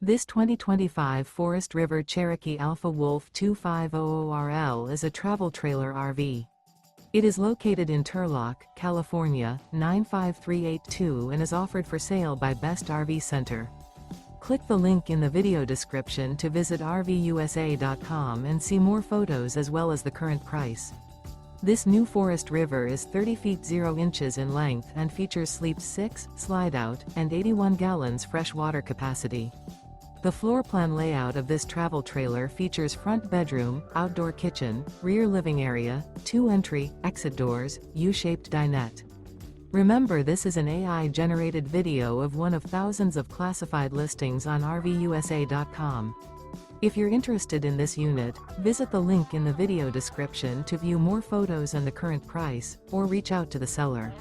This 2025 Forest River Cherokee Alpha Wolf 2500RL is a travel trailer RV. It is located in Turlock, California, 95382 and is offered for sale by Best RV Center. Click the link in the video description to visit RVUSA.com and see more photos as well as the current price. This new Forest River is 30 feet 0 inches in length and features sleep 6, slide-out, and 81 gallons fresh water capacity. The floor plan layout of this travel trailer features front bedroom, outdoor kitchen, rear living area, 2 entry, exit doors, U-shaped dinette. Remember, this is an AI-generated video of one of thousands of classified listings on RVUSA.com. If you're interested in this unit, visit the link in the video description to view more photos and the current price, or reach out to the seller.